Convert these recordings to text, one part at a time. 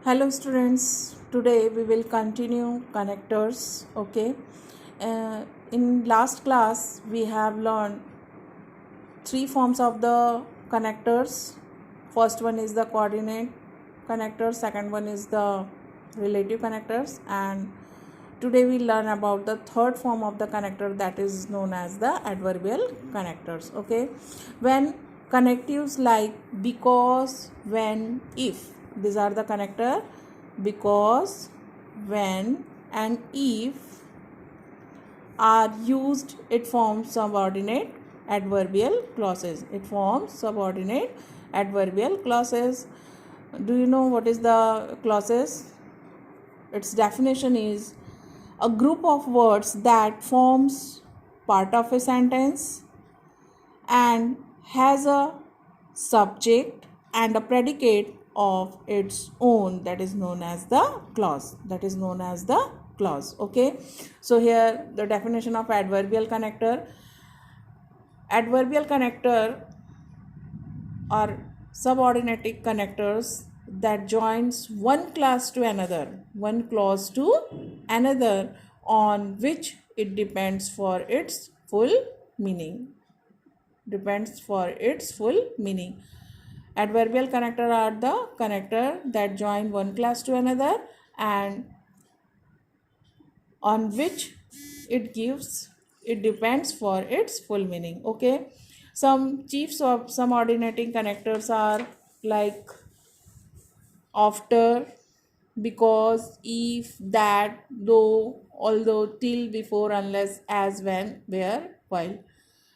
Hello students, today we will continue connectors. Okay, in last class we have learned three forms of the connectors. First one is the coordinate connector, second one is the relative connectors, and today we learn about the third form of the connector, that is known as the adverbial connectors. Okay, when connectives like because, when, if, these are the connector. Because, when and if are used, it forms subordinate adverbial clauses. Do you know what is the clauses? Its definition is a group of words that forms part of a sentence and has a subject and a predicate of its own, that is known as the clause. Okay, so here the definition of adverbial connector are subordinate connectors that joins one clause to another on which it depends for its full meaning. Adverbial connector are the connector that join one clause to another and on which it depends for its full meaning. Okay, some chiefs of some ordinating connectors are like after, because, if, that, though, although, till, before, unless, as, when, where, while.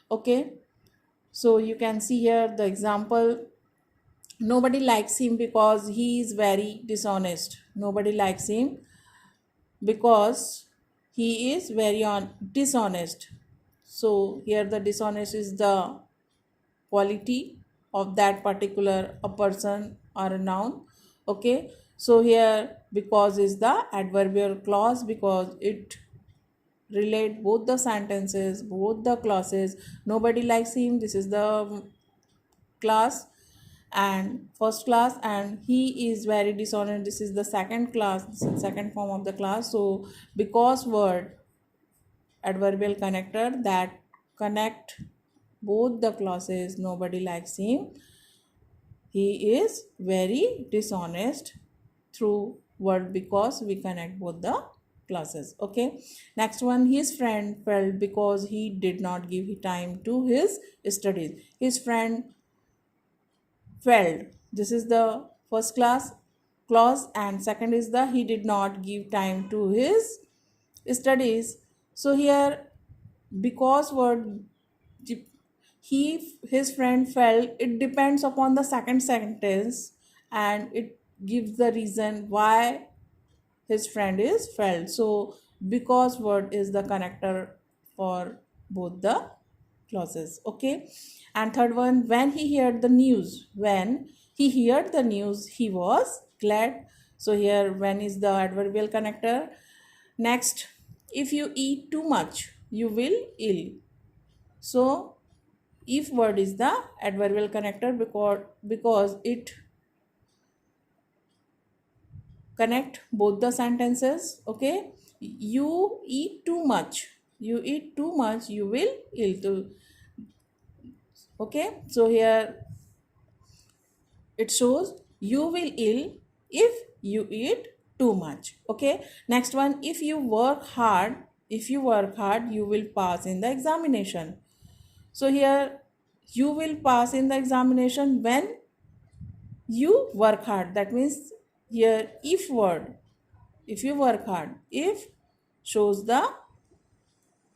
Okay, so you can see here the example. Nobody likes him because he is very dishonest. Nobody likes him because he is very dishonest. So here the dishonest is the quality of that particular a person or a noun. Okay, so here because is the adverbial clause because it relate both the sentences, both the clauses. Nobody likes him, this is the class and first class, and he is very dishonest, this is the second class, this is the second form of the class. So because word adverbial connector that connect both the clauses. Nobody likes him, he is very dishonest, through word because we connect both the clauses. Okay, next one, his friend failed because he did not give time to his studies. His friend failed, this is the first clause, and second is the he did not give time to his studies. So here because word his friend felt, it depends upon the second sentence and it gives the reason why his friend is felt. So because word is the connector for both the clauses. Okay, and third one, when he heard the news, he was glad. So here when is the adverbial connector. Next, if you eat too much you will ill. So if word is the adverbial connector because it connect both the sentences. Okay, you eat too much you will ill. Okay, so here it shows you will ill if you eat too much. Okay, next one, if you work hard you will pass in the examination. So here you will pass in the examination when you work hard, that means here if word, if you work hard, if shows the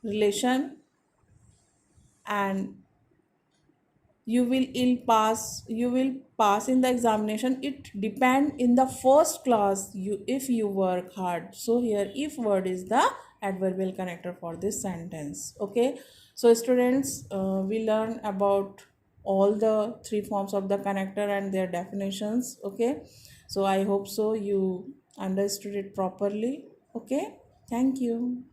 relation, and you will pass in the examination, it depend in the first clause, if you work hard. So here if word is the adverbial connector for this sentence. Okay, so students, we learn about all the three forms of the connector and their definitions. Okay, so I hope so you understood it properly. Okay, thank you.